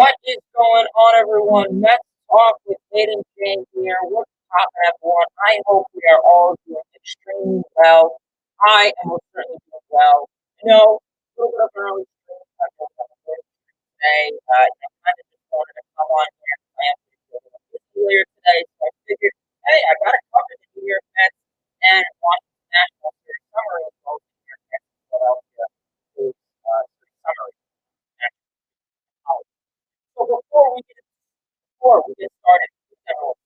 What is going on, everyone? Let's talk with Nate and Jane here. What's poppin', everyone? I hope we are all doing extremely well. I am most certainly doing well. A little bit of an early stream. I woke up today. Kind of just wanted to come on here and plan to do this earlier today. So I figured, hey, I got to cover the New York Mets and Washington National Series summary of both New York Mets and Philadelphia Phillies summary. So before we get started, I'd like to tell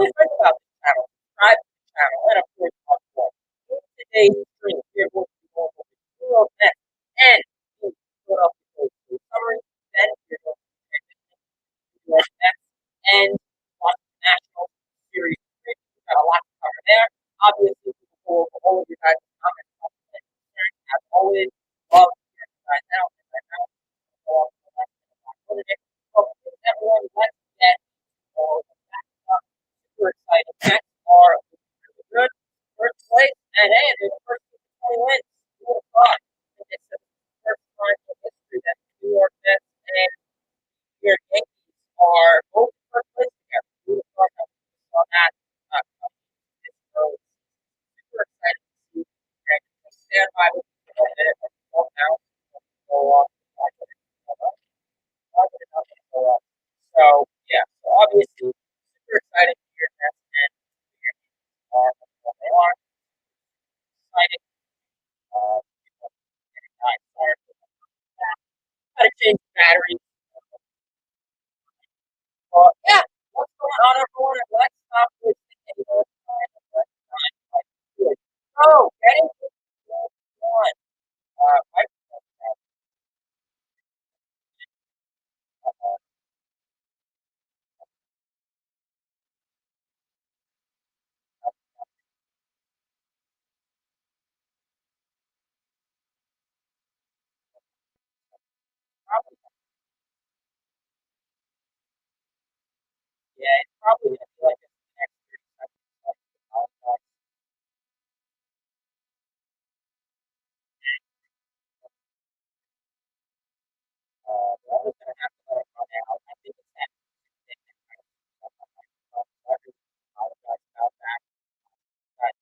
you friends about this channel, subscribe to the channel, and of course, in today's stream, we're going to be going over the New York Mets and the Philadelphia Phillies summary. Then we're going to transition to the New York Mets and Washington National Series. We've got a lot to cover there. Obviously, we will go over all of your guys' comments and concerns. As always, love to hear you guys out. Everyone, let's get all of that. Super excited. Mets are really good. First place, and hey, they're the first 20 wins. Who would have thought? It's the first time in history that the New York Mets and New York Yankees are both first place together. Who would have thought that we saw that this early? Super excited to see. And stand by with me for a minute and walk out and go off. So obviously, super excited to hear that, and are what they are. Excited. Got to change the batteries. Yeah, what's going on, everyone? And let's stop with the Oh, getting one. Yeah, it's probably going to be like the next 30 seconds. What was going to happen now? I think it's that. I really apologize about that. I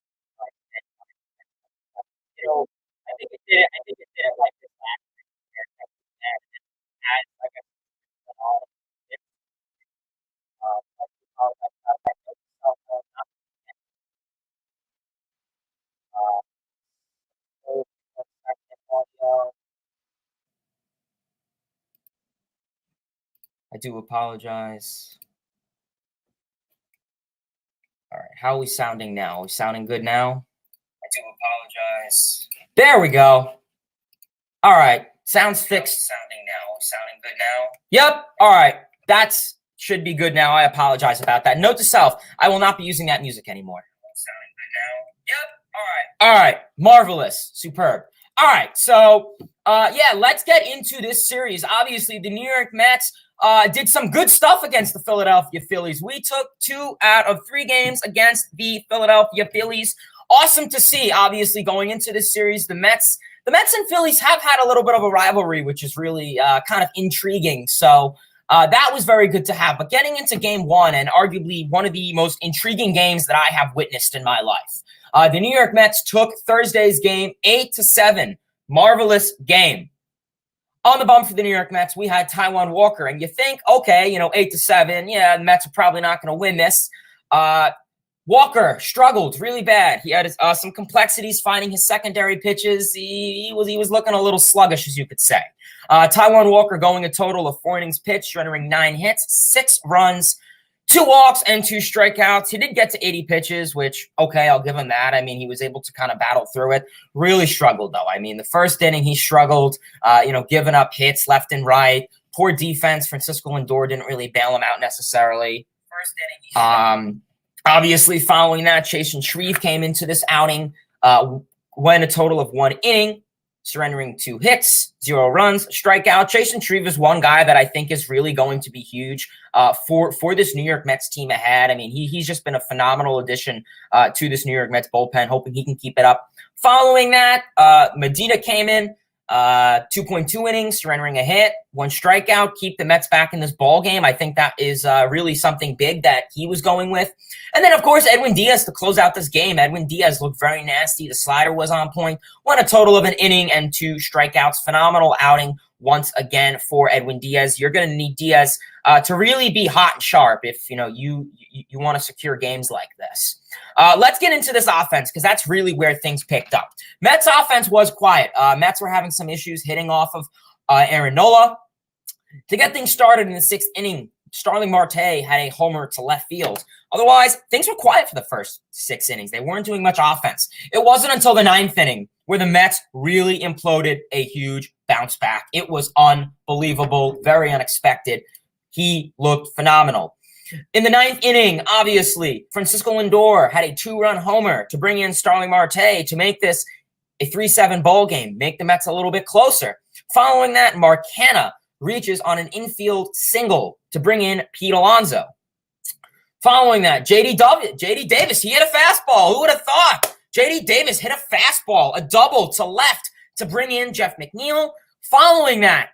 think it did it. I think it did it like this last year. And as like I said, all of it. I do apologize. All right, how are we sounding now? Are we sounding good now? I do apologize. There we go. All right, sounds fixed. Sounding now. Sounding good now? Yep. All right, that's should be good now. I apologize about that. Note to self: I will not be using that music anymore. Sounding good now? Yep. All right. Marvelous. Superb. All right. So, let's get into this series. Obviously, the New York Mets did some good stuff against the Philadelphia Phillies. We took 2 out of 3 games against the Philadelphia Phillies. Awesome to see, obviously, going into this series. The Mets and Phillies have had a little bit of a rivalry, which is really kind of intriguing. So that was very good to have. But getting into game 1, and arguably one of the most intriguing games that I have witnessed in my life. The New York Mets took Thursday's game 8-7. Marvelous game. On the bump for the New York Mets, we had Taiwan Walker. And you think, okay, 8-7. Yeah, the Mets are probably not going to win this. Walker struggled really bad. He had some complexities finding his secondary pitches. He was looking a little sluggish, as you could say. Taiwan Walker going a total of 4 innings pitched, rendering 9 hits, 6 runs, 2 walks, and 2 strikeouts. He did get to 80 pitches, which, okay, I'll give him that. I mean, he was able to kind of battle through it. Really struggled, though. I mean, the first inning, he struggled, giving up hits left and right. Poor defense. Francisco Lindor didn't really bail him out necessarily. First inning, he struggled. Obviously, following that, Chase and Shreve came into this outing, went a total of 1 inning, surrendering 2 hits, 0 runs, strikeout. Chase and Shreve is one guy that I think is really going to be huge for this New York Mets team ahead. I mean, he's just been a phenomenal addition to this New York Mets bullpen, hoping he can keep it up. Following that, Medina came in, 2.2 innings, surrendering a hit, 1 strikeout, keep the Mets back in this ball game. I think that is really something big that he was going with. And then, of course, Edwin Diaz to close out this game. Edwin Diaz looked very nasty. The slider was on point. Won a total of an inning and 2 strikeouts. Phenomenal outing once again for Edwin Diaz. You're going to need Diaz to really be hot and sharp if you want to secure games like this. Let's get into this offense because that's really where things picked up. Mets offense was quiet. Mets were having some issues hitting off of Aaron Nola. To get things started in the 6th inning, Starling Marte had a homer to left field. Otherwise, things were quiet for the first 6 innings. They weren't doing much offense. It wasn't until the 9th inning where the Mets really imploded a huge bounce back. It was unbelievable, very unexpected. He looked phenomenal. In the 9th inning, obviously, Francisco Lindor had a 2-run homer to bring in Starling Marte to make this a 3-7 ball game, make the Mets a little bit closer. Following that, Marcana reaches on an infield single to bring in Pete Alonso. Following that, J.D. Davis, he hit a fastball. Who would have thought? J.D. Davis hit a fastball, a double to left to bring in Jeff McNeil. Following that,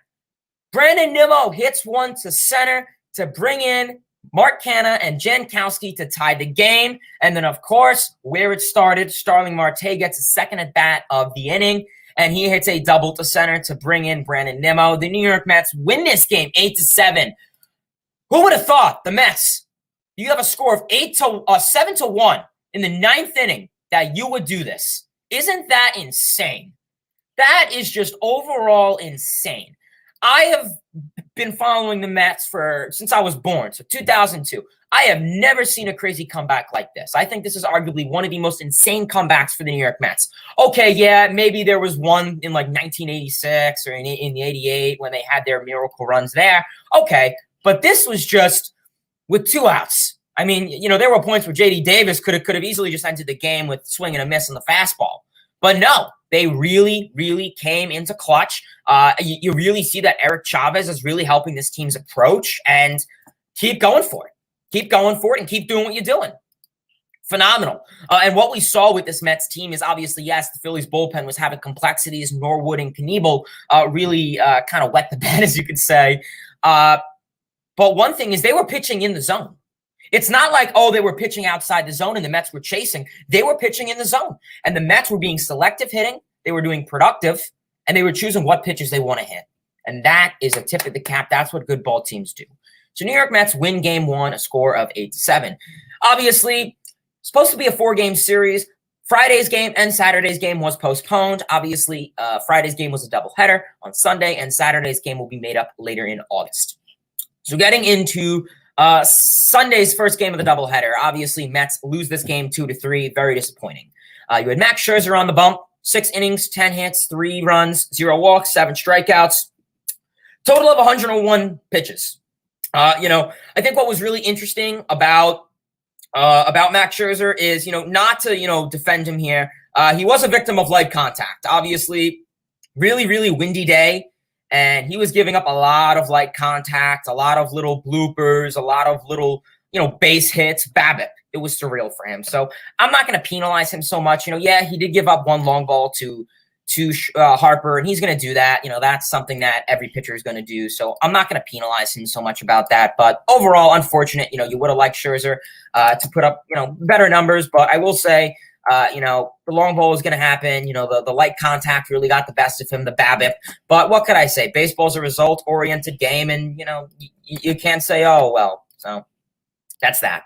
Brandon Nimo hits one to center to bring in Mark Canha and Jankowski to tie the game. And then, of course, where it started, Starling Marte gets a second at-bat of the inning, and he hits a double to center to bring in Brandon Nimo. The New York Mets win this game 8-7. Who would have thought the Mets, you have a score of 7-1 in the 9th inning, that you would do this? Isn't that insane? That is just overall insane. I have been following the Mets since I was born, so 2002. I have never seen a crazy comeback like this. I think this is arguably one of the most insane comebacks for the New York Mets. Okay, yeah, maybe there was one in like 1986 or in the 88 when they had their miracle runs there. Okay, but this was just with 2 outs. I mean, there were points where J.D. Davis could have easily just entered the game with swing and a miss on the fastball. But no, they really, really came into clutch. You really see that Eric Chavez is really helping this team's approach, and keep going for it. Keep going for it and keep doing what you're doing. Phenomenal. And what we saw with this Mets team is obviously, yes, the Phillies bullpen was having complexities. Norwood and Knebel really kind of wet the bed, as you could say. But one thing is they were pitching in the zone. It's not like, they were pitching outside the zone and the Mets were chasing. They were pitching in the zone. And the Mets were being selective hitting. They were doing productive. And they were choosing what pitches they want to hit. And that is a tip of the cap. That's what good ball teams do. So New York Mets win game 1, a score of 8-7. Obviously, supposed to be a 4-game series. Friday's game and Saturday's game was postponed. Obviously, Friday's game was a doubleheader on Sunday, and Saturday's game will be made up later in August. So getting into Sunday's first game of the doubleheader, obviously Mets lose this game 2-3. Very disappointing. You had Max Scherzer on the bump, 6 innings, 10 hits, 3 runs, 0 walks, 7 strikeouts, total of 101 pitches. I think what was really interesting about Max Scherzer is, not to, defend him here. He was a victim of light contact. Obviously, really, really windy day. And he was giving up a lot of light contact, a lot of little bloopers, a lot of little, base hits. BABIP, it was surreal for him. So I'm not going to penalize him so much. Yeah, he did give up 1 long ball to Harper, and he's going to do that. That's something that every pitcher is going to do. So I'm not going to penalize him so much about that. But overall, unfortunate. You would have liked Scherzer to put up, better numbers. But I will say, the long ball is going to happen. The light contact really got the best of him, the BABIP. But what could I say? Baseball's a result-oriented game, and, you can't say, oh, well. So that's that.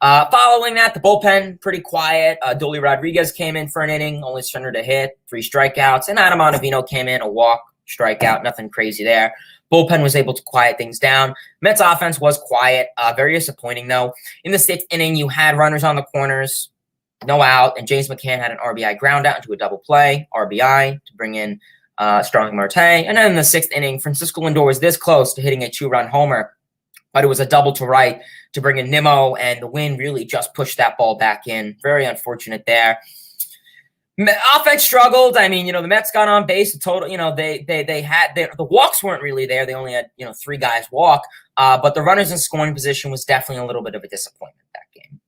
Following that, the bullpen, pretty quiet. Dolly Rodriguez came in for an inning, only surrendered a hit, 3 strikeouts. And Adam Ottavino came in, a walk, strikeout, nothing crazy there. Bullpen was able to quiet things down. Mets offense was quiet, very disappointing, though. In the 6th inning, you had runners on the corners, no out, and James McCann had an RBI ground out into a double play, RBI, to bring in Starling Marte. And then in the 6th inning, Francisco Lindor was this close to hitting a 2-run homer, but it was a double to right to bring in Nimo, and the wind really just pushed that ball back in. Very unfortunate there. Offense struggled. I mean, the Mets got on base. The total, they had the walks weren't really there. They only had 3 guys walk, but the runners in scoring position was definitely a little bit of a disappointment that game.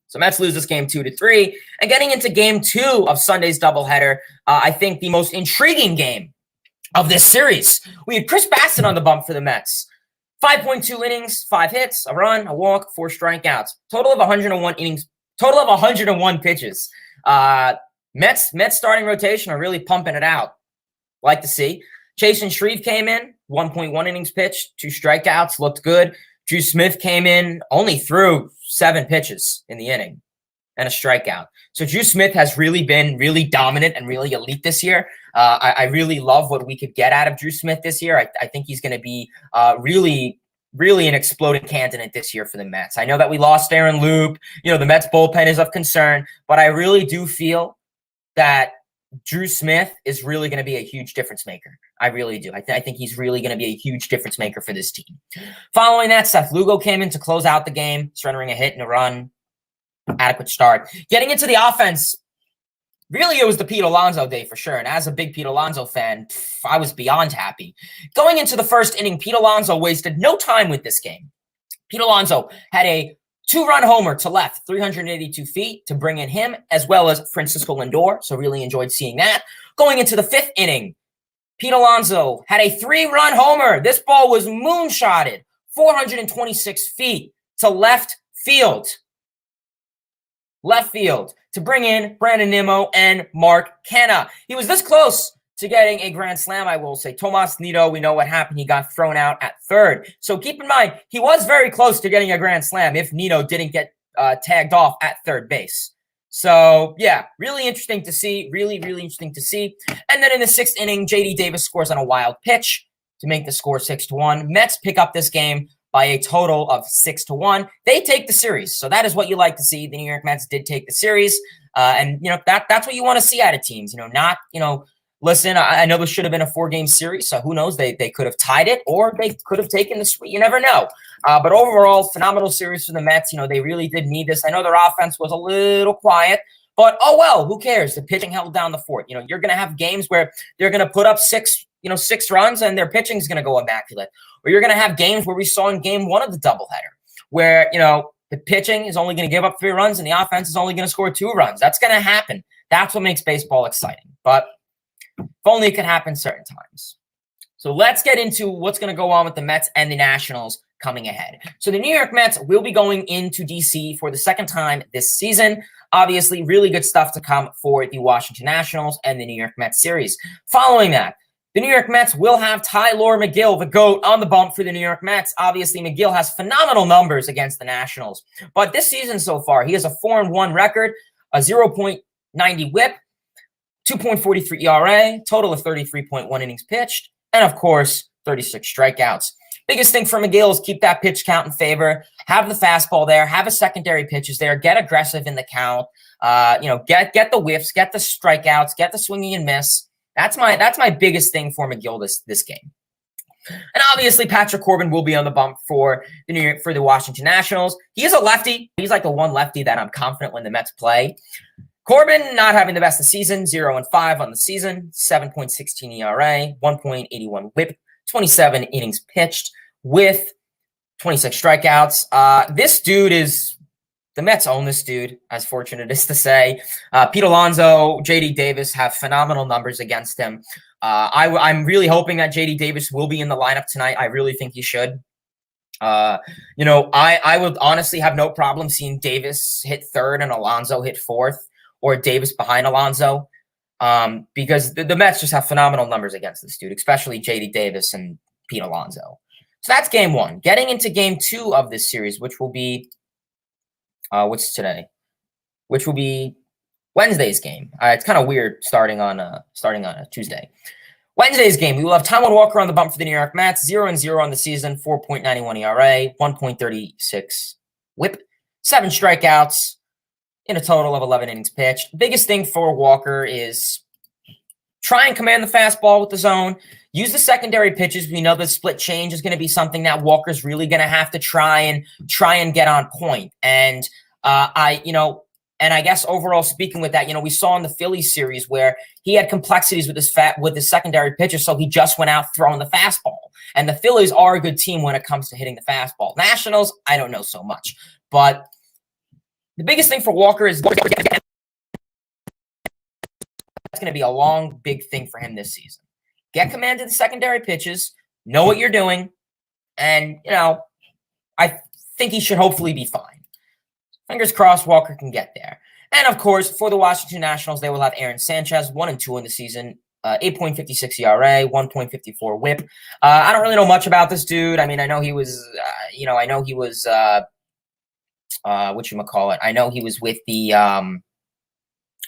So Mets lose this game 2-3. And getting into game 2 of Sunday's doubleheader, I think the most intriguing game of this series. We had Chris Bassett on the bump for the Mets. 5.2 innings, 5 hits, a run, a walk, 4 strikeouts. Total of 101 innings, total of 101 pitches. Mets starting rotation are really pumping it out. Like to see. Chasen Shreve came in, 1.1 innings pitched, 2 strikeouts, looked good. Drew Smith came in, only threw 7 pitches in the inning and a strikeout. So Drew Smith has really been really dominant and really elite this year. I really love what we could get out of Drew Smith this year. I think he's going to be really an exploding candidate this year for the Mets. I know that we lost Aaron Loop. The Mets bullpen is of concern, but I really do feel that Drew Smith is really going to be a huge difference maker. I really do. I think he's really going to be a huge difference maker for this team. Following that, Seth Lugo came in to close out the game, surrendering a hit and a run. Adequate start. Getting into the offense, really it was the Pete Alonso day for sure. And as a big Pete Alonso fan, I was beyond happy. Going into the first inning, Pete Alonso wasted no time with this game. Pete Alonso had a 2-run homer to left, 382 feet to bring in him, as well as Francisco Lindor. So really enjoyed seeing that. Going into the 5th inning, Pete Alonso had a 3-run homer. This ball was moonshotted 426 feet to left field. To bring in Brandon Nimo and Mark Canha. He was this close to getting a grand slam, I will say. Tomas Nido, we know what happened. He got thrown out at third. So keep in mind, he was very close to getting a grand slam if Nido didn't get tagged off at third base. So, yeah, really interesting to see. Really interesting to see. And then in the 6th inning, J.D. Davis scores on a wild pitch to make the score 6-1. Mets pick up this game by a total of 6-1. They take the series. So that is what you like to see. The New York Mets did take the series. And that's what you want to see out of teams. Listen, I know this should have been a 4-game series. So who knows? They could have tied it or they could have taken the sweep. You never know. But overall, phenomenal series for the Mets. They really did need this. I know their offense was a little quiet. But, oh, well, who cares? The pitching held down the fort. You're going to have games where they're going to put up 6 runs and their pitching is going to go immaculate. Or you're going to have games where we saw in game 1 of the doubleheader where, the pitching is only going to give up 3 runs and the offense is only going to score 2 runs. That's going to happen. That's what makes baseball exciting. But if only it can happen certain times. So let's get into what's going to go on with the Mets and the Nationals coming ahead. So the New York Mets will be going into D.C. for the 2nd time this season. Obviously, really good stuff to come for the Washington Nationals and the New York Mets series. Following that, the New York Mets will have Taiwan Mcgill, the GOAT, on the bump for the New York Mets. Obviously, Mcgill has phenomenal numbers against the Nationals. But this season so far, he has a 4-1 record, a 0.90 whip, 2.43 ERA, total of 33.1 innings pitched, and of course, 36 strikeouts. Biggest thing for Mcgill is keep that pitch count in favor, have the fastball there, have a secondary pitches there, get aggressive in the count, get the whiffs, get the strikeouts, get the swinging and miss. That's my biggest thing for Mcgill this game. And obviously, Patrick Corbin will be on the bump for the Washington Nationals. He is a lefty. He's like the one lefty that I'm confident when the Mets play. Corbin not having the best of the season, 0-5 on the season, 7.16 ERA, 1.81 whip, 27 innings pitched with 26 strikeouts. This dude is the Mets own this dude, as fortunate as to say. Pete Alonso, J.D. Davis have phenomenal numbers against him. I'm really hoping that J.D. Davis will be in the lineup tonight. I really think he should. I would honestly have no problem seeing Davis hit 3rd and Alonso hit 4th, or Davis behind Alonso, because the Mets just have phenomenal numbers against this dude, especially J.D. Davis and Pete Alonso. So that's game 1. Getting into game 2 of this series, which will be what's today? Which will be Wednesday's game. It's kind of weird starting on a Tuesday. Wednesday's game, we will have Taiwan Walker on the bump for the New York Mets, 0-0 on the season, 4.91 ERA, 1.36 whip, 7 strikeouts in a total of 11 innings pitched. Biggest thing for Walker is try and command the fastball with the zone. Use the secondary pitches. We know the split change is going to be something that Walker's really going to have to try and get on point. And I guess overall speaking with that, we saw in the Phillies series where he had complexities with his secondary pitches, so he just went out throwing the fastball. And the Phillies are a good team when it comes to hitting the fastball. Nationals, I don't know so much. But the biggest thing for Walker is that's going to be a long, big thing for him this season. get command of the secondary pitches, know what you're doing, and, I think he should hopefully be fine. Fingers crossed Walker can get there. And, of course, for the Washington Nationals, they will have Aaron Sanchez, 1-2 in the season, 8.56 ERA, 1.54 WHIP. I don't really know much about this dude. I mean, I know he was, whatchamacallit. I know he was with the,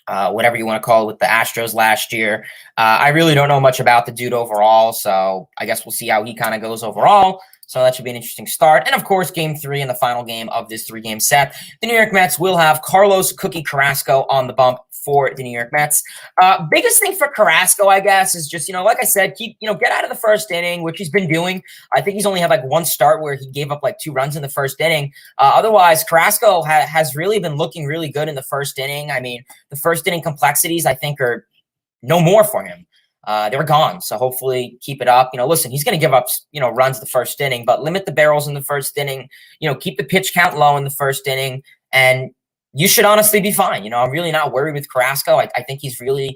whatever you want to call it, with the Astros last year. I really don't know much about the dude overall, so I guess we'll see how he kind of goes overall. So that should be an interesting start. And, of course, Game 3 and the final game of this 3-game set. The New York Mets will have Carlos Cookie Carrasco on the bump for the New York Mets. Biggest thing for Carrasco, I guess, is just, like I said, get out of the first inning, which he's been doing. I think he's only had like one start where he gave up like 2 runs in the first inning. Otherwise, Carrasco has really been looking really good in the first inning. I mean, the first inning complexities, I think, are no more for him. They were gone. So hopefully keep it up. Listen, he's going to give up, runs the first inning, but limit the barrels in the first inning, keep the pitch count low in the first inning, and you should honestly be fine. I'm really not worried with Carrasco. I think he's really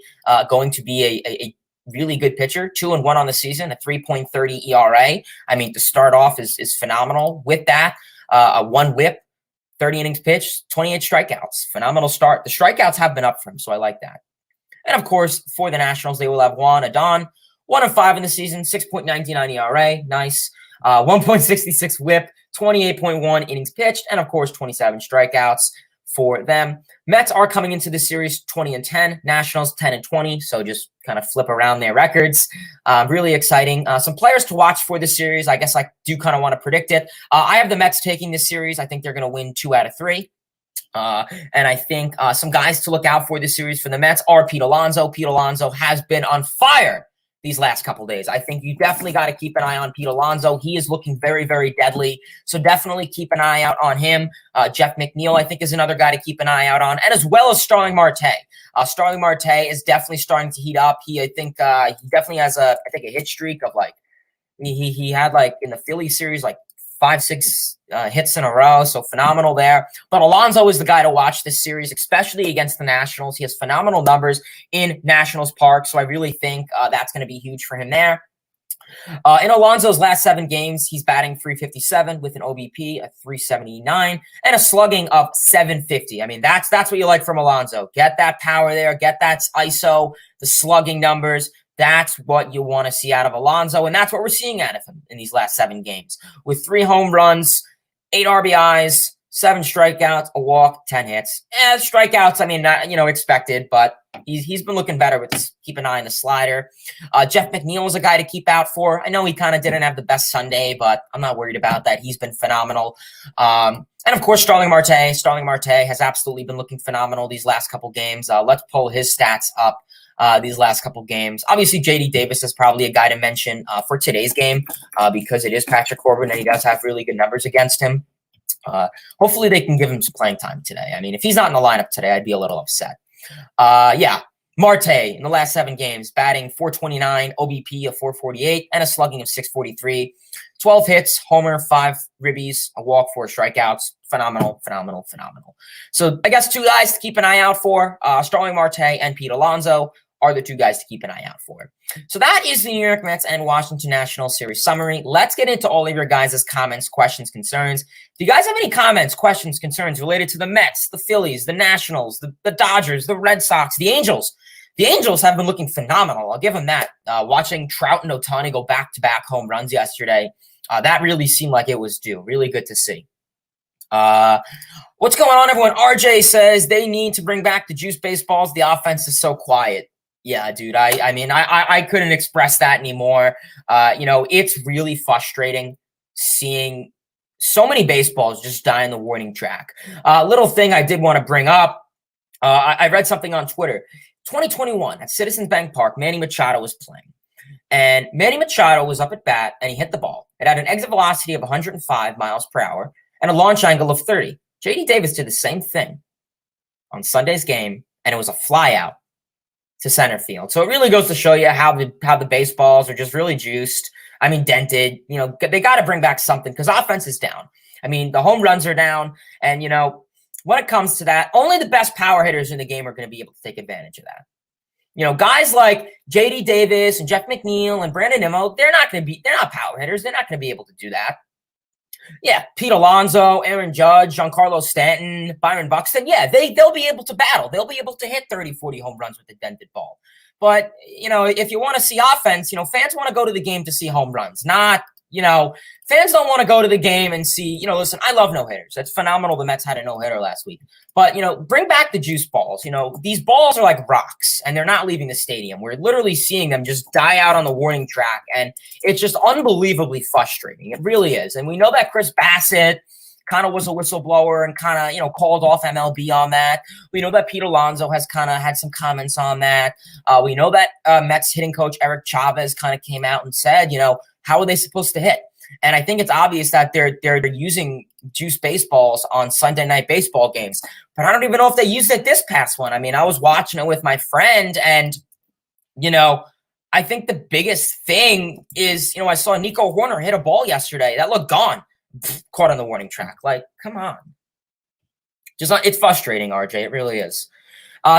going to be a really good pitcher. 2-1 on the season, a 3.30 ERA. I mean, to start off is phenomenal. With that, a 1 WHIP, 30 innings pitched, 28 strikeouts. Phenomenal start. The strikeouts have been up for him, so I like that. And, of course, for the Nationals, they will have Juan Adon, 1-5 in the season, 6.99 ERA. Nice. 1.66 WHIP, 28.1 innings pitched, and, of course, 27 strikeouts for them. Mets are coming into this series 20-10, Nationals 10-20, so just kind of flip around their records. Really exciting. Some players to watch for this series. I guess I do kind of want to predict it. I have the Mets taking this series. I think they're going to win 2 out of 3. And I think some guys to look out for this series for the Mets are Pete Alonso. Pete Alonso has been on fire these last couple days. I think you definitely got to keep an eye on Pete Alonso. He is looking very, very deadly. So definitely keep an eye out on him. Jeff McNeil, I think, is another guy to keep an eye out on, and as well as Starling Marte. Starling Marte is definitely starting to heat up. He definitely has a hit streak of like, he had like in the Phillies series, like 5-6 hits in a row, so phenomenal there. But Alonso is the guy to watch this series, especially against the Nationals. He has phenomenal numbers in Nationals Park, so I really think that's going to be huge for him there. In Alonso's last 7 games, he's batting .357 with an OBP of .379 and a slugging of .750. I mean, that's what you like from Alonso. Get that power there, get that ISO, the slugging numbers. That's what you want to see out of Alonso, and that's what we're seeing out of him in these last 7 games. With 3 home runs, 8 RBIs, 7 strikeouts, a walk, 10 hits. Strikeouts, I mean, not, expected, but he's been looking better with this. Keep an eye on the slider. Jeff McNeil is a guy to keep out for. I know he kind of didn't have the best Sunday, but I'm not worried about that. He's been phenomenal. And, of course, Starling Marte. Starling Marte has absolutely been looking phenomenal these last couple games. Let's pull his stats up. These last couple games. Obviously, J.D. Davis is probably a guy to mention for today's game because it is Patrick Corbin and he does have really good numbers against him. Hopefully, they can give him some playing time today. I mean, if he's not in the lineup today, I'd be a little upset. Marte in the last 7 games, batting .429, OBP of .448, and a slugging of .643. 12 hits, homer, 5 Rbis, a walk, 4 strikeouts. Phenomenal. So I guess 2 guys to keep an eye out for, Starling Marte and Pete Alonso are the 2 guys to keep an eye out for. So that is the New York Mets and Washington Nationals series summary. Let's get into all of your guys' comments, questions, concerns. If you guys have any comments, questions, concerns related to the Mets, the Phillies, the Nationals, the Dodgers, the Red Sox, the Angels. The Angels have been looking phenomenal. I'll give them that. Watching Trout and Ohtani go back-to-back home runs yesterday, that really seemed like it was due. Really good to see. What's going on, everyone? RJ says they need to bring back the juice baseballs. The offense is so quiet. Yeah, dude. I couldn't express that anymore. It's really frustrating seeing so many baseballs just die in the warning track. Little thing I did want to bring up. I read something on Twitter. 2021 at Citizens Bank Park, Manny Machado was playing. And Manny Machado was up at bat, and he hit the ball. It had an exit velocity of 105 miles per hour and a launch angle of 30. J.D. Davis did the same thing on Sunday's game, and it was a fly out to center field. So it really goes to show you how the baseballs are just really juiced. I mean, dented. They got to bring back something because offense is down. I mean, the home runs are down, and when it comes to that, only the best power hitters in the game are going to be able to take advantage of that. Guys like JD Davis and Jeff McNeil and Brandon Nimo, they're not power hitters. They're not going to be able to do that. Yeah, Pete Alonso, Aaron Judge, Giancarlo Stanton, Byron Buxton. Yeah, they'll be able to battle. They'll be able to hit 30, 40 home runs with the dented ball. But, if you want to see offense, fans want to go to the game to see home runs, not, fans don't want to go to the game and see, listen, I love no-hitters. That's phenomenal. The Mets had a no-hitter last week. But, bring back the juice balls. These balls are like rocks, and they're not leaving the stadium. We're literally seeing them just die out on the warning track, and it's just unbelievably frustrating. It really is. And we know that Chris Bassett kind of was a whistleblower and kind of, called off MLB on that. We know that Pete Alonso has kind of had some comments on that. We know that Mets hitting coach Eric Chavez kind of came out and said, how are they supposed to hit? And I think it's obvious that they're using juice baseballs on Sunday night baseball games. But I don't even know if they used it this past one. I mean, I was watching it with my friend, and, I think the biggest thing is, I saw Nico Horner hit a ball yesterday that looked gone. Caught on the warning track. Like, come on. It's frustrating, RJ. It really is.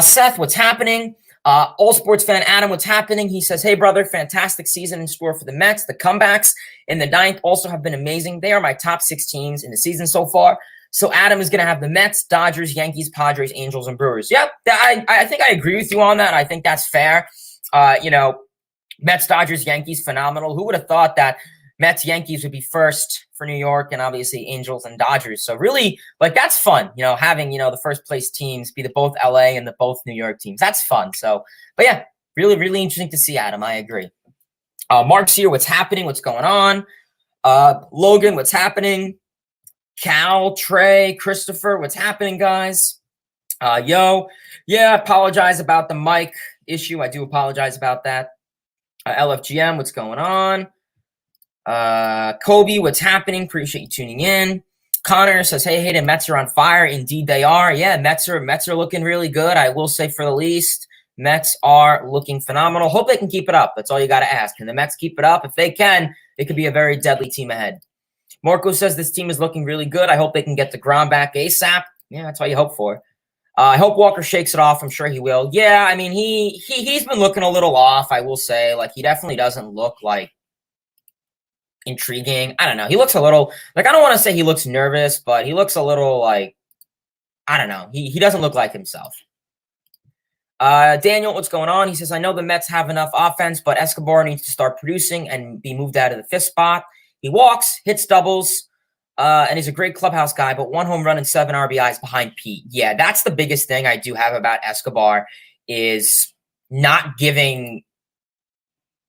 Seth, what's happening? All sports fan Adam, what's happening? He says, hey, brother, fantastic season in store for the Mets. The comebacks in the ninth also have been amazing. They are my top 6 teams in the season so far. So Adam is going to have the Mets, Dodgers, Yankees, Padres, Angels, and Brewers. Yep, I think I agree with you on that. I think that's fair. Mets, Dodgers, Yankees, phenomenal. Who would have thought that Mets, Yankees would be first for New York, and obviously Angels and Dodgers. So really, that's fun, having, the first place teams be the both LA and the both New York teams. That's fun. So, but yeah, really, really interesting to see, Adam. I agree. Mark's here. What's happening? What's going on? Logan, what's happening? Cal, Trey, Christopher, what's happening, guys? Yeah, apologize about the mic issue. I do apologize about that. LFGM, what's going on? Kobe, what's happening? Appreciate you tuning in. Connor says, hey, the Mets are on fire. Indeed they are. Yeah, Mets are looking really good. I will say, for the least, Mets are looking phenomenal. Hope they can keep it up. That's all you got to ask. Can the Mets keep it up? If they can, it could be a very deadly team ahead. Marco says this team is looking really good. I hope they can get DeGrom back ASAP. Yeah, that's all you hope for. I hope Walker shakes it off. I'm sure he will. Yeah, I mean, he's been looking a little off, I will say. He definitely doesn't look intriguing. I don't know. He looks a little I don't want to say he looks nervous, but he looks a little I don't know. He doesn't look like himself. Daniel, what's going on? He says, I know the Mets have enough offense, but Escobar needs to start producing and be moved out of the 5th spot. He walks, hits doubles, and he's a great clubhouse guy, but 1 home run and 7 RBIs behind Pete. Yeah, that's the biggest thing I do have about Escobar is not giving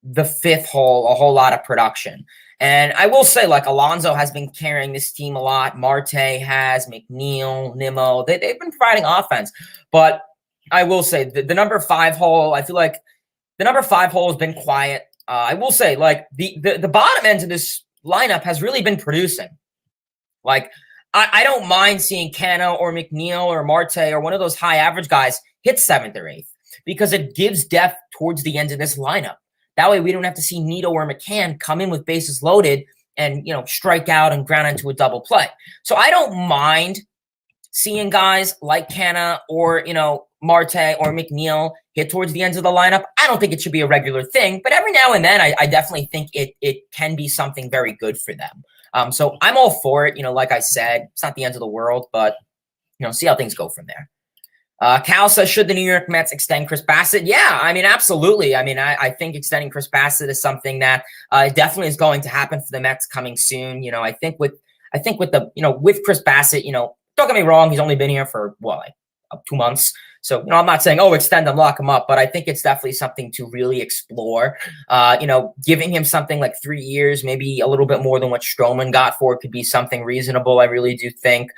the 5th hole a whole lot of production. And I will say, Alonzo has been carrying this team a lot. Marte has, McNeil, Nimo. They've been providing offense. But I will say, the number 5 hole, I feel like the number 5 hole has been quiet. I will say, the bottom end of this lineup has really been producing. I don't mind seeing Cano or McNeil or Marte or one of those high average guys hit 7th or 8th because it gives depth towards the end of this lineup. That way we don't have to see Nito or McCann come in with bases loaded and, strike out and ground into a double play. So I don't mind seeing guys like Canna or, Marte or McNeil hit towards the ends of the lineup. I don't think it should be a regular thing, but every now and then I definitely think it can be something very good for them. So I'm all for it. Like I said, it's not the end of the world, but, see how things go from there. Cal says, should the New York Mets extend Chris Bassett? Yeah, I mean, absolutely. I mean, I think extending Chris Bassett is something that definitely is going to happen for the Mets coming soon. I think with with Chris Bassett, don't get me wrong, he's only been here for 2 months. So, I'm not saying, extend him, lock him up, but I think it's definitely something to really explore. Giving him something like 3 years, maybe a little bit more than what Stroman got for it could be something reasonable. I really do think.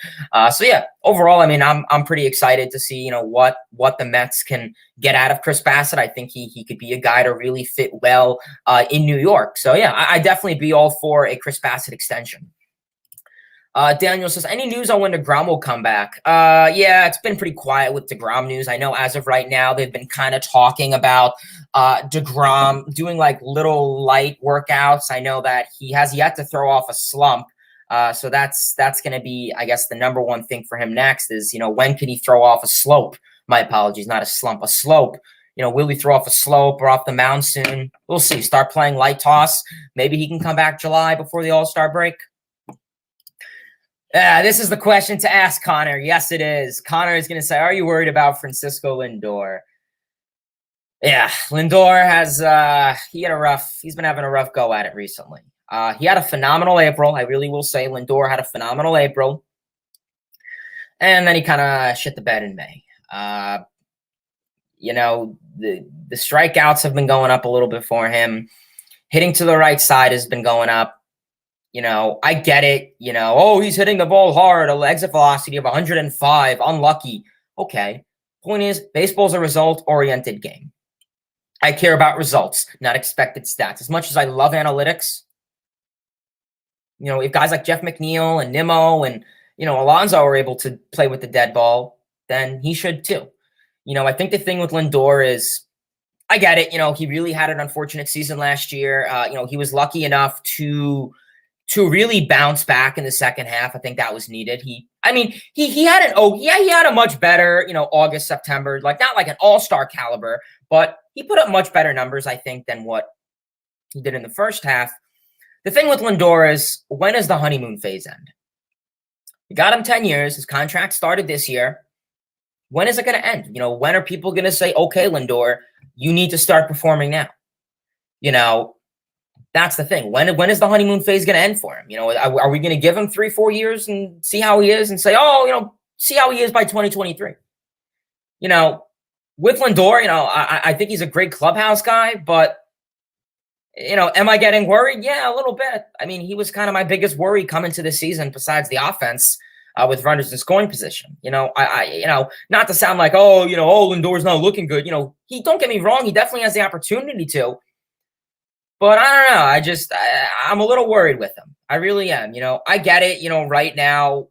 So yeah, overall, I mean, I'm pretty excited to see, what the Mets can get out of Chris Bassett. I think he could be a guy to really fit well in New York. So yeah, I definitely be all for a Chris Bassett extension. Daniel says, any news on when DeGrom will come back? Yeah, it's been pretty quiet with DeGrom news. I know as of right now, they've been kind of talking about DeGrom doing little light workouts. I know that he has yet to throw off a slump. So that's going to be, I guess, the number one thing for him next is, when can he throw off a slope? My apologies, not a slump, a slope. will he throw off a slope or off the mound soon? We'll see. Start playing light toss. Maybe he can come back July before the All-Star break. This is the question to ask Connor. Yes, it is. Connor is going to say, are you worried about Francisco Lindor? Yeah, Lindor has he's been having a rough go at it recently. He had a phenomenal April. I really will say Lindor had a phenomenal April. And then he kind of shit the bed in May. The strikeouts have been going up a little bit for him. Hitting to the right side has been going up. I get it. He's hitting the ball hard. An exit velocity of 105. Unlucky. Okay. Point is, baseball's a result-oriented game. I care about results, not expected stats. As much as I love analytics, if guys like Jeff McNeil and Nimo and, Alonzo are able to play with the dead ball, then he should too. I think the thing with Lindor is, I get it. He really had an unfortunate season last year. He was lucky enough to really bounce back in the second half. I think that was needed. He had a much better, August, September, not like an all-star caliber, but he put up much better numbers, I think, than what he did in the first half. The thing with Lindor is, when does the honeymoon phase end? We got him 10 years. His contract started this year. When is it going to end? When are people going to say, okay, Lindor, you need to start performing now? That's the thing. When is the honeymoon phase going to end for him? Are we going to give him 3-4 years and see how he is and say, see how he is by 2023? With Lindor, I think he's a great clubhouse guy, but, am I getting worried? Yeah, a little bit. He was kind of my biggest worry coming to this season besides the offense with runners in scoring position. Not to sound like, Lindor's not looking good. Don't get me wrong. He definitely has the opportunity to. But I don't know. I'm a little worried with him. I really am. I get it. Right now,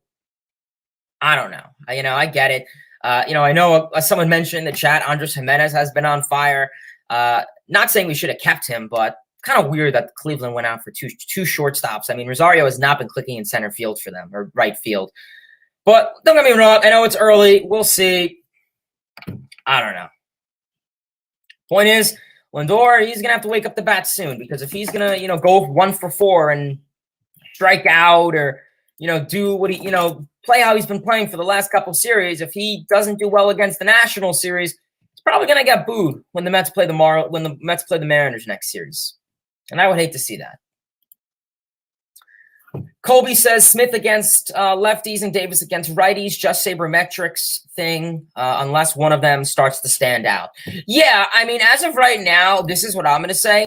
I don't know. I get it. I know someone mentioned in the chat, Andres Jimenez has been on fire. Not saying we should have kept him, but kind of weird that Cleveland went out for two shortstops. Rosario has not been clicking in center field for them, or right field. But don't get me wrong. I know it's early. We'll see. I don't know. Point is, Lindor, he's going to have to wake up the bat soon, because if he's going to, go 1 for 4 and strike out or, do what he, play how he's been playing for the last couple of series, if he doesn't do well against the National Series, he's probably going to get booed when the Mets play the Mariners next series. And I would hate to see that. Colby says Smith against lefties and Davis against righties, just sabermetrics thing, unless one of them starts to stand out. Yeah, as of right now, this is what I'm going to say.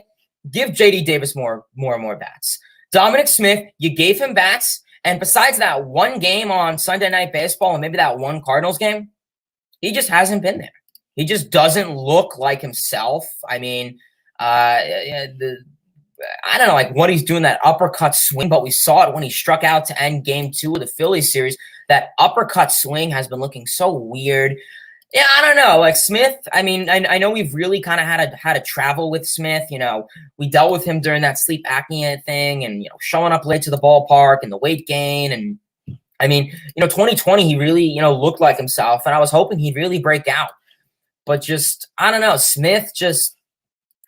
Give J.D. Davis more and more bats. Dominic Smith, you gave him bats, and besides that one game on Sunday Night Baseball and maybe that one Cardinals game, he just hasn't been there. He just doesn't look like himself. I don't know, what he's doing, that uppercut swing, but we saw it when he struck out to end game 2 of the Phillies series. That uppercut swing has been looking so weird. Yeah, I don't know. Smith, I know we've really kind of had to travel with Smith. We dealt with him during that sleep apnea thing and, showing up late to the ballpark and the weight gain. And 2020, he really, looked like himself, and I was hoping he'd really break out. But I don't know. Smith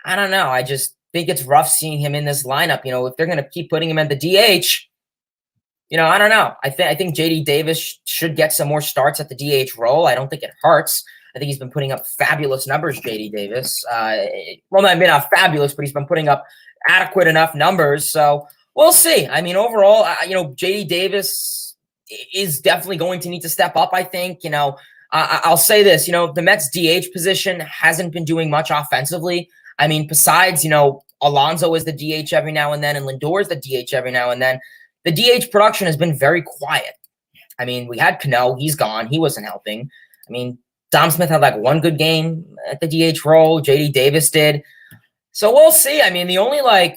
I don't know. I just think it's rough seeing him in this lineup. If they're going to keep putting him at the DH, I don't know. I think J.D. Davis should get some more starts at the DH role. I don't think it hurts. I think he's been putting up fabulous numbers, J.D. Davis. Not fabulous, but he's been putting up adequate enough numbers. So we'll see. Overall, J.D. Davis is definitely going to need to step up, I think. I'll say this, the Mets DH position hasn't been doing much offensively. Besides, Alonzo is the DH every now and then, and Lindor is the DH every now and then. The DH production has been very quiet. We had Cano. He's gone. He wasn't helping. Dom Smith had one good game at the DH role. J.D. Davis did. So we'll see. The only I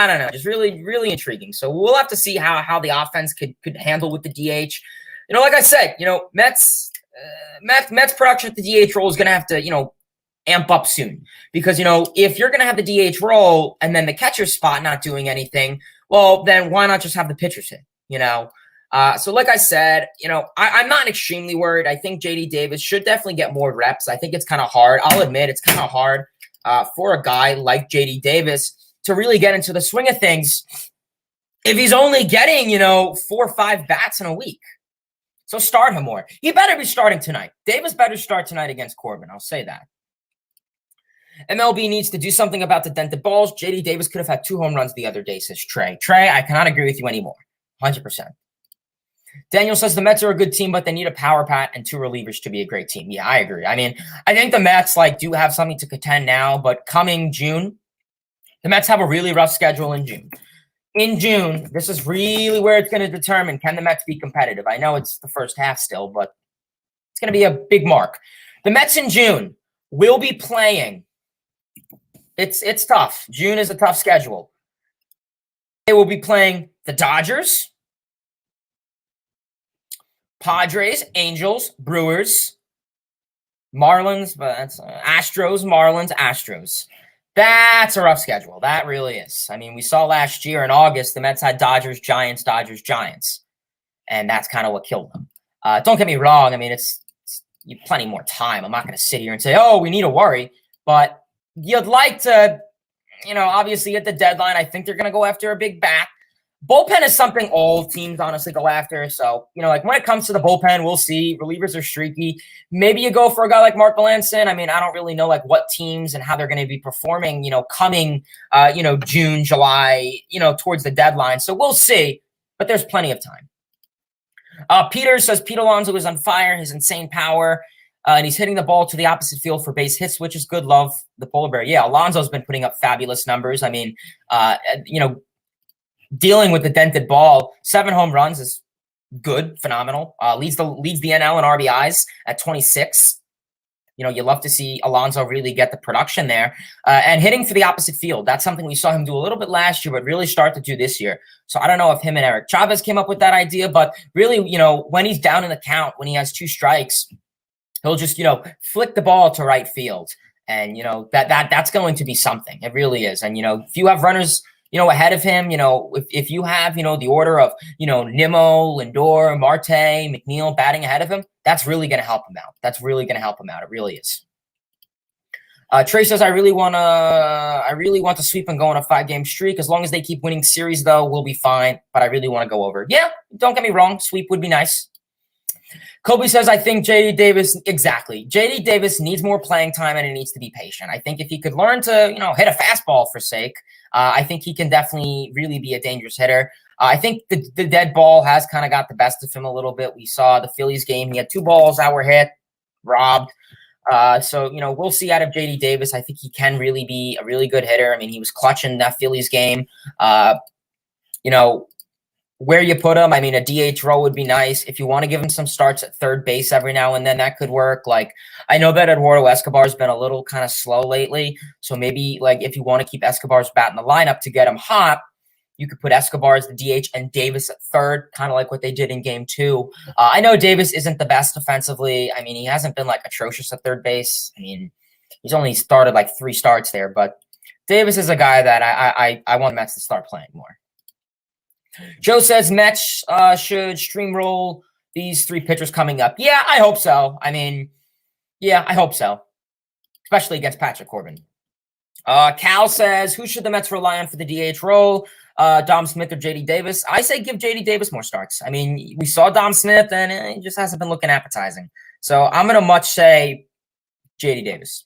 don't know. Just really, really intriguing. So we'll have to see how the offense could handle with the DH. Like I said, Mets production at the DH role is going to have to, amp up soon, because if you're going to have the DH role and then the catcher spot not doing anything, well, then why not just have the pitchers hit? So like I said, I'm not extremely worried. I think JD Davis should definitely get more reps. I think it's kind of hard. I'll admit it's kind of hard for a guy like JD Davis to really get into the swing of things if he's only getting, 4 or 5 bats in a week. So start him more. He better be starting tonight. Davis better start tonight against Corbin. I'll say that. MLB needs to do something about the dented balls. JD Davis could have had 2 home runs the other day, says Trey. Trey, I cannot agree with you anymore. 100%. Daniel says the Mets are a good team, but they need a power bat and 2 relievers to be a great team. Yeah, I agree. I mean, I think the Mets do have something to contend now, but coming June, the Mets have a really rough schedule in June. In June, this is really where it's going to determine, can the Mets be competitive? I know it's the first half still, but it's going to be a big mark. The Mets in June will be playing. It's tough. June is a tough schedule. They will be playing the Dodgers, Padres, Angels, Brewers, Marlins, but that's Astros, Marlins, Astros. That's a rough schedule. That really is. I mean, we saw last year in August, the Mets had Dodgers, Giants, Dodgers, Giants. And that's kind of what killed them. Don't get me wrong. I mean, it's you plenty more time. I'm not going to sit here and say, oh, we need to worry. But you'd like to, obviously at the deadline, I think they're going to go after a big bat. Bullpen is something all teams honestly go after. So, when it comes to the bullpen, we'll see. Relievers are streaky. Maybe you go for a guy like Mark Melanson. I mean, I don't really know what teams and how they're going to be performing, coming, June, July, towards the deadline. So we'll see, but there's plenty of time. Peter says Pete Alonso is on fire. His insane power. And he's hitting the ball to the opposite field for base hits, which is good. Love the polar bear. Yeah, Alonso's been putting up fabulous numbers. I mean, dealing with the dented ball, 7 home runs is good, phenomenal. Leads the NL in RBIs at 26. You love to see Alonso really get the production there. And hitting for the opposite field, that's something we saw him do a little bit last year, but really start to do this year. So I don't know if him and Eric Chavez came up with that idea, but really, when he's down in the count, when he has 2 strikes, he'll just, flick the ball to right field. And, that's going to be something. It really is. And, if you have runners, ahead of him, if you have, the order of, Nimo, Lindor, Marte, Mcgill batting ahead of him, that's really going to help him out. That's really going to help him out. It really is. Trey says, I really want to sweep and go on a 5-game streak. As long as they keep winning series, though, we'll be fine. But I really want to go over. Yeah, don't get me wrong. Sweep would be nice. Kobe says, I think JD Davis, exactly. JD Davis needs more playing time and he needs to be patient. I think if he could learn to, hit a fastball for sake, I think he can definitely really be a dangerous hitter. I think the dead ball has kind of got the best of him a little bit. We saw the Phillies game. He had 2 balls that were hit, robbed. So, we'll see out of JD Davis. I think he can really be a really good hitter. I mean, he was clutching that Phillies game. Where you put him, I mean, a DH role would be nice. If you want to give him some starts at third base every now and then, that could work. I know that Eduardo Escobar's been a little kind of slow lately. So maybe, if you want to keep Escobar's bat in the lineup to get him hot, you could put Escobar as the DH and Davis at third, kind of like what they did in game 2. I know Davis isn't the best offensively. I mean, he hasn't been, atrocious at third base. I mean, he's only started, 3 starts there. But Davis is a guy that I want the Mets to start playing more. Joe says Mets should streamroll these 3 pitchers coming up. Yeah, I hope so. I mean, yeah, I hope so. Especially against Patrick Corbin. Cal says, who should the Mets rely on for the DH role? Dom Smith or JD Davis? I say give JD Davis more starts. I mean, we saw Dom Smith and he just hasn't been looking appetizing. So I'm going to much say JD Davis.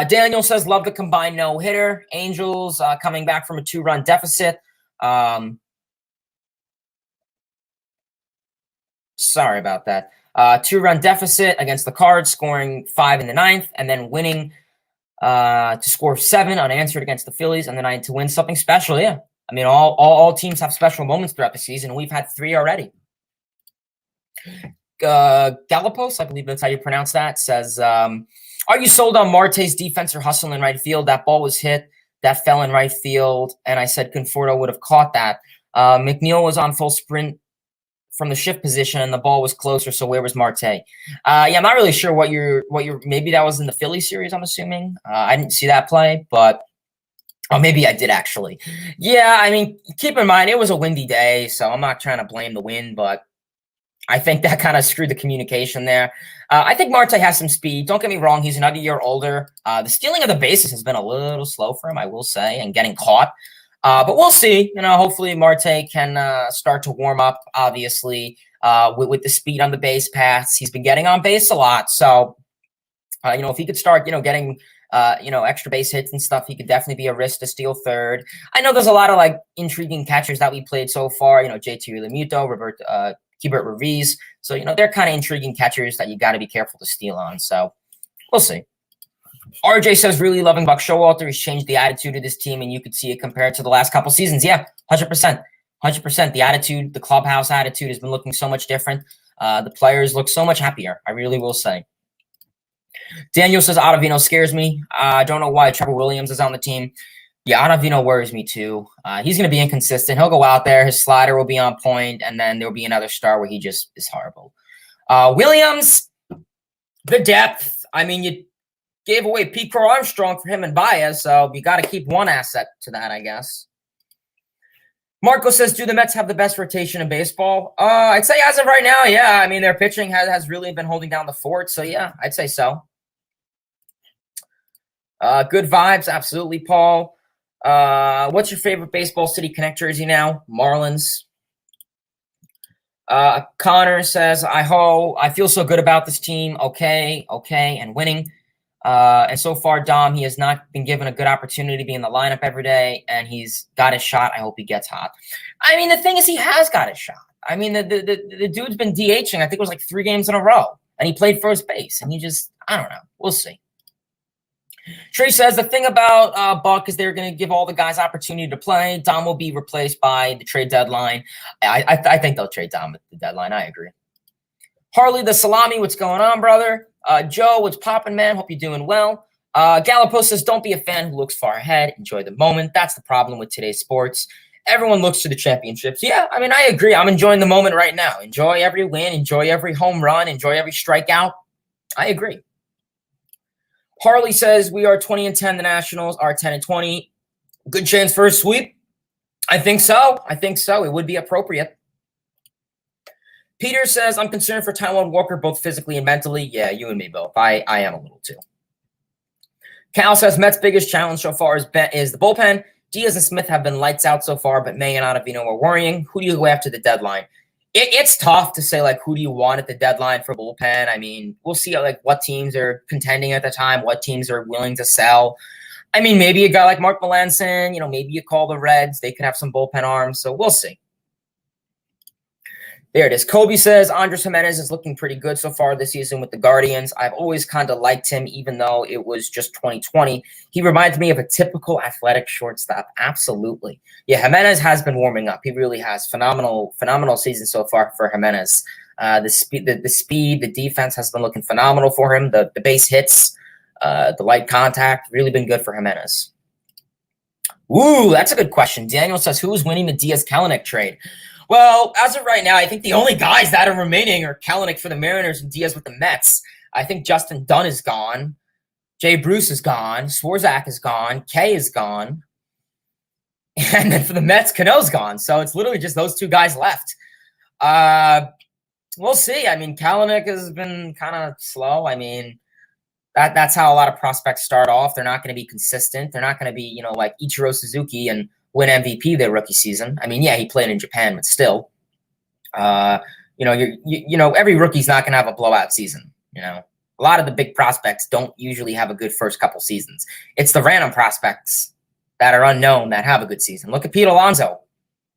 Daniel says, love the combined no-hitter. Angels coming back from a 2-run deficit. Sorry about that. 2-run deficit against the Cards, scoring 5 in the 9th, and then winning to score 7 unanswered against the Phillies, and then to win something special. Yeah, I mean, all teams have special moments throughout the season. We've had 3 already. Galapos, I believe that's how you pronounce that, says, are you sold on Marte's defense or hustle in right field? That ball was hit. That fell in right field, and I said Conforto would have caught that. McNeil was on full sprint from the shift position, and the ball was closer, so where was Marte? Yeah, I'm not really sure what you're maybe that was in the Philly series, I'm assuming. I didn't see that play, but Oh, maybe I did actually. Yeah, I mean, keep in mind, it was a windy day, so I'm not trying to blame the wind, but I think that kind of screwed the communication there. I think Marte has some speed. Don't get me wrong, he's another year older. The stealing of the bases has been a little slow for him, I will say, and getting caught. But we'll see. Hopefully Marte can start to warm up, obviously, with the speed on the base paths. He's been getting on base a lot. So, if he could start, getting extra base hits and stuff, he could definitely be a risk to steal third. I know there's a lot of intriguing catchers that we played so far. JT Realmuto, Rbis. So they're kind of intriguing catchers that you got to be careful to steal on. So we'll see. RJ says really loving Buck Showalter. He's changed the attitude of this team, and you could see it compared to the last couple seasons. Yeah, 100%. 100%. The attitude, the clubhouse attitude has been looking so much different. The players look so much happier. I really will say. Daniel says Ottavino scares me. I don't know why Trevor Williams is on the team. Yeah, Ottavino worries me too. He's going to be inconsistent. He'll go out there. His slider will be on point, and then there'll be another star where he just is horrible. Williams, the depth. I mean, you gave away Pete Crow Armstrong for him and Baez, so you got to keep one asset to that, I guess. Marco says, do the Mets have the best rotation in baseball? I'd say as of right now, yeah. I mean, their pitching has really been holding down the fort, so yeah, I'd say so. Good vibes, absolutely, Paul. What's your favorite Baseball City Connect jersey now? Marlins. Connor says, I feel so good about this team. Okay, and winning. And so far, Dom, he has not been given a good opportunity to be in the lineup every day, and he's got his shot. I hope he gets hot. I mean, the thing is, he has got his shot. I mean, the dude's been DHing, I think it was 3 games in a row, and he played first base, and I don't know. We'll see. Trey says the thing about Buck is they're going to give all the guys opportunity to play. Dom will be replaced by the trade deadline. I think they'll trade Dom at the deadline. I agree. Harley the Salami, what's going on, brother? Joe, what's popping, man? Hope you're doing well. Gallipo says, don't be a fan who looks far ahead. Enjoy the moment. That's the problem with today's sports. Everyone looks to the championships. Yeah, I mean, I agree. I'm enjoying the moment right now. Enjoy every win. Enjoy every home run. Enjoy every strikeout. I agree. Harley says, we are 20-10. The Nationals are 10-20. Good chance for a sweep? I think so. It would be appropriate. Peter says, I'm concerned for Taiwan Walker, both physically and mentally. Yeah, you and me both. I am a little too. Cal says, Mets' biggest challenge so far is the bullpen. Diaz and Smith have been lights out so far, but May and Ottavino are worrying. Who do you go after the deadline? It's tough to say, who do you want at the deadline for bullpen? I mean, we'll see, what teams are contending at the time, what teams are willing to sell. I mean, maybe a guy like Mark Melancon, maybe you call the Reds. They could have some bullpen arms, so we'll see. There it is. Kobe says, Andres Jimenez is looking pretty good so far this season with the Guardians. I've always kind of liked him, even though it was just 2020. He reminds me of a typical athletic shortstop. Absolutely. Yeah, Jimenez has been warming up. He really has. Phenomenal season so far for Jimenez. The speed, the defense has been looking phenomenal for him. The base hits, the light contact, really been good for Jimenez. Ooh, that's a good question. Daniel says, who's winning the Diaz-Kelenic trade? Well, as of right now, I think the only guys that are remaining are Kelenic for the Mariners and Diaz with the Mets. I think Justin Dunn is gone. Jay Bruce is gone. Swarzak is gone. Kay is gone. And then for the Mets, Cano's gone. So it's literally just those 2 guys left. We'll see. I mean, Kelenic has been kind of slow. I mean, that's how a lot of prospects start off. They're not going to be consistent. They're not going to be, like Ichiro Suzuki and win MVP their rookie season. I mean, yeah, he played in Japan, but still, every rookie's not going to have a blowout season. A lot of the big prospects don't usually have a good first couple seasons. It's the random prospects that are unknown that have a good season. Look at Pete Alonso.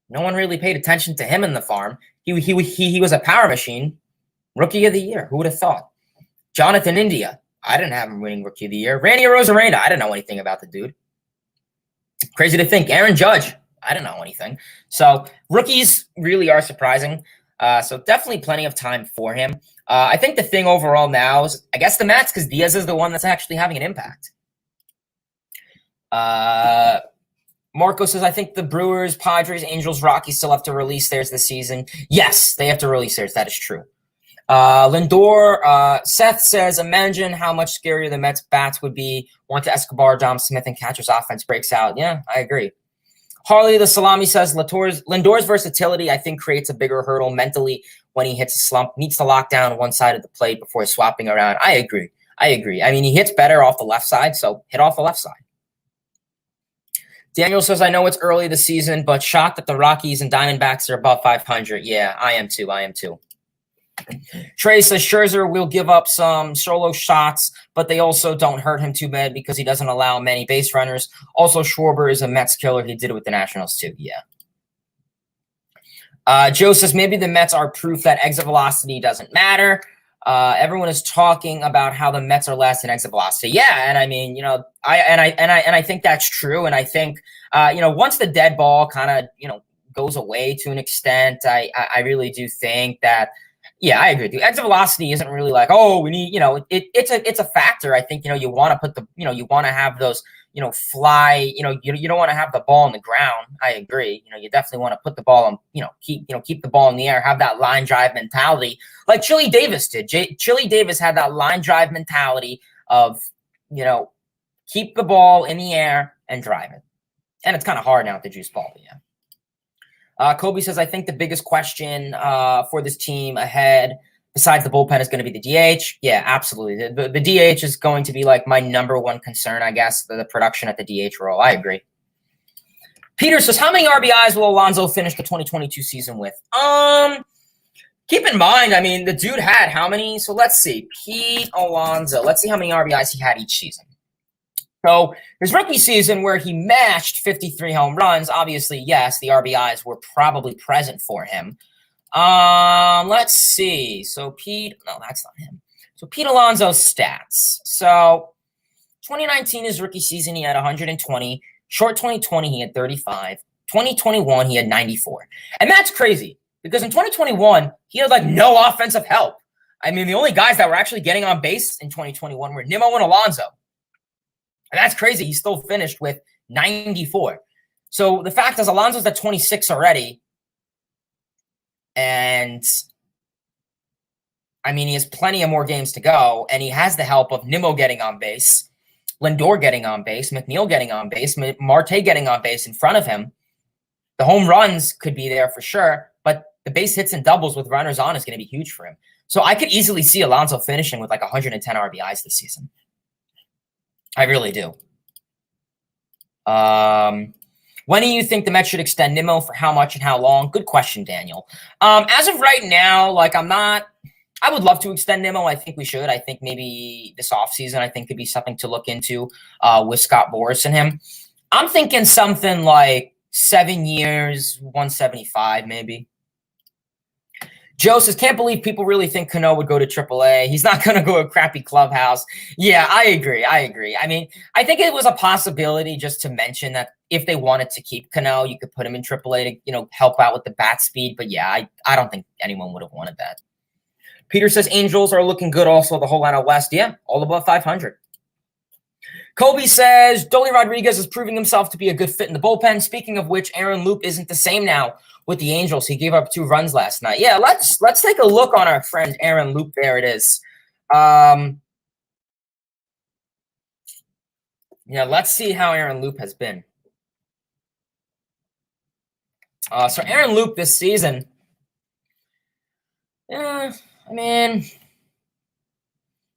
No one really paid attention to him in the farm. He was a power machine. Rookie of the year. Who would have thought? Jonathan India. I didn't have him winning Rookie of the Year. Randy Arozarena. I didn't know anything about the dude. Crazy to think. Aaron Judge. I don't know anything. So rookies really are surprising. So definitely plenty of time for him. I think the thing overall now is, I guess, the Mets, because Diaz is the one that's actually having an impact. Marco says, I think the Brewers, Padres, Angels, Rockies still have to release theirs this season. Yes, they have to release theirs. That is true. Lindor, Seth says, imagine how much scarier the Mets bats would be once Escobar, Dom Smith, and catcher's offense breaks out. Yeah, I agree. Harley the Salami says, Lindor's versatility, I think, creates a bigger hurdle mentally when he hits a slump. Needs to lock down one side of the plate before swapping around. I agree. I mean, he hits better off the left side, so hit off the left side. Daniel says, I know it's early this season, but shocked that the Rockies and Diamondbacks are above 500. Yeah, I am too. Trey says Scherzer will give up some solo shots, but they also don't hurt him too bad because he doesn't allow many base runners. Also, Schwarber is a Mets killer. He did it with the Nationals too. Yeah. Joe says maybe the Mets are proof that exit velocity doesn't matter. Everyone is talking about how the Mets are last in exit velocity. Yeah, and I mean, you know, I think that's true. And I think, you know, once the dead ball kind of, you know, goes away to an extent, I really do think that. Yeah, I agree with you. Exit velocity isn't really like, oh, we need, you know, it's a factor. I think, you know, you want to put the, you know, you want to have those, you know, fly, you know, you don't want to have the ball on the ground. I agree. You know, you definitely want to put the ball on, you know, keep the ball in the air, have that line drive mentality like Chili Davis did. Chili Davis had that line drive mentality of, you know, keep the ball in the air and drive it. And it's kind of hard now with the juice ball, but yeah. Kobe says, I think the biggest question for this team ahead, besides the bullpen, is going to be the DH. Yeah, absolutely. The DH is going to be like my number one concern, I guess, the production at the DH role. I agree. Peter says, how many RBIs will Alonzo finish the 2022 season with? Keep in mind, I mean, the dude had how many? So let's see. Pete Alonso. Let's see how many RBIs he had each season. So his rookie season where he matched 53 home runs, obviously, yes, the RBIs were probably present for him. Let's see. So no, that's not him. So Pete Alonso's stats. So 2019, his rookie season, he had 120. Short 2020, he had 35. 2021, he had 94. And that's crazy because in 2021, he had like no offensive help. I mean, the only guys that were actually getting on base in 2021 were Nimo and Alonzo. And that's crazy. He still finished with 94. So the fact is, Alonso's at 26 already. And, I mean, he has plenty of more games to go. And he has the help of Nimo getting on base, Lindor getting on base, McGill getting on base, Marte getting on base in front of him. The home runs could be there for sure. But the base hits and doubles with runners on is going to be huge for him. So I could easily see Alonso finishing with like 110 RBIs this season. I really do. When do you think the Mets should extend Nimo, for how much and how long? Good question, Daniel. As of right now, like I would love to extend Nimo. I think we should. I think maybe this offseason, I think could be something to look into with Scott Boras and him. I'm thinking something like 7 years, 175 maybe. Joe says, can't believe people really think Cano would go to AAA. He's not going to go to a crappy clubhouse. Yeah, I agree. I mean, I think it was a possibility just to mention that if they wanted to keep Cano, you could put him in AAA to, you know, help out with the bat speed. But yeah, I don't think anyone would have wanted that. Peter says, Angels are looking good also the whole NL West. Yeah, all above 500. Kobe says, Dolly Rodriguez is proving himself to be a good fit in the bullpen. Speaking of which, Aaron Loop isn't the same now with the Angels. He gave up 2 runs last night. Yeah, let's take a look on our friend Aaron Loop. There it is. Yeah, let's see how Aaron Loop has been. So Aaron Loop this season, I mean,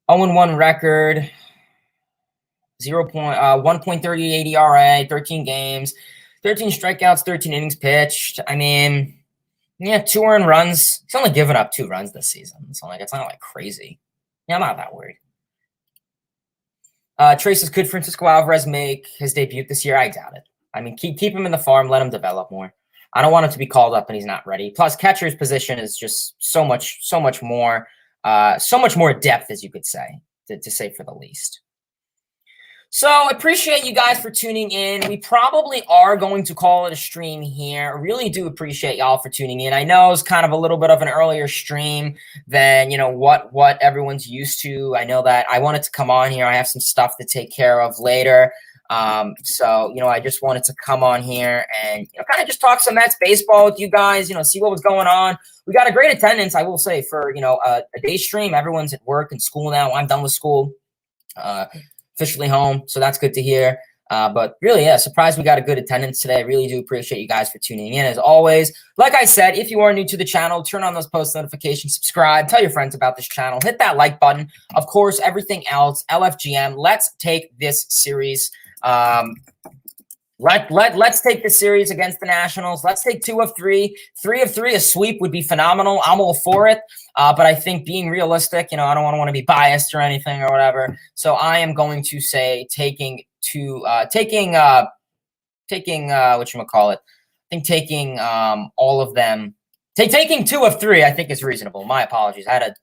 0-1 record, 1.38 ERA, 13 games, 13 strikeouts, 13 innings pitched. I mean, yeah, 2 earned runs. He's only given up 2 runs this season. So it's not like crazy. Yeah, I'm not that worried. Trace says, could Francisco Alvarez make his debut this year? I doubt it. I mean, keep him in the farm, let him develop more. I don't want him to be called up and he's not ready. Plus, catcher's position is just so much more depth, as you could say, to say for the least. So I appreciate you guys for tuning in. We probably are going to call it a stream here. I really do appreciate y'all for tuning in. I know it's kind of a little bit of an earlier stream than, you know, what everyone's used to. I know that I wanted to come on here. I have some stuff to take care of later. So, I just wanted to come on here and kind of just talk some Mets baseball with you guys, see what was going on. We got a great attendance, I will say, for, a day stream. Everyone's at work and school now. I'm done with school, officially home. So that's good to hear. But really, yeah, surprised we got a good attendance today. I really do appreciate you guys for tuning in. As always, like I said, if you are new to the channel, turn on those post notifications, subscribe, tell your friends about this channel, hit that like button. Of course, everything else, LFGM. Let's take this series. Let's take the series against the Nationals. Let's take 2 of 3. 3 of 3, a sweep would be phenomenal. I'm all for it. But I think being realistic, I don't want to be biased or anything or whatever. So I am going to say taking whatchamacallit. I think taking all of them. Taking 2 of 3, I think is reasonable. My apologies. I had a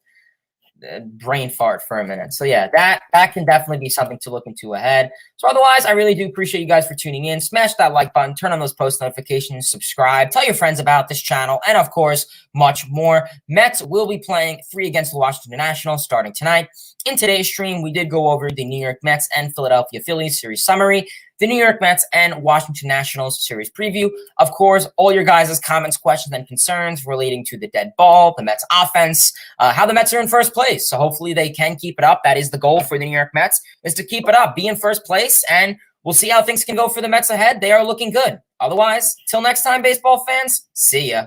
brain fart for a minute. So yeah, that can definitely be something to look into ahead. So otherwise, I really do appreciate you guys for tuning in. Smash that like button, turn on those post notifications, subscribe, tell your friends about this channel, and of course, much more. Mets will be playing 3 against the Washington Nationals starting tonight. In today's stream, we did go over the New York Mets and Philadelphia Phillies series summary, the New York Mets and Washington Nationals series preview. Of course, all your guys' comments, questions, and concerns relating to the dead ball, the Mets offense, how the Mets are in first place. So hopefully they can keep it up. That is the goal for the New York Mets, is to keep it up, be in first place, and we'll see how things can go for the Mets ahead. They are looking good. Otherwise, till next time, baseball fans, see ya.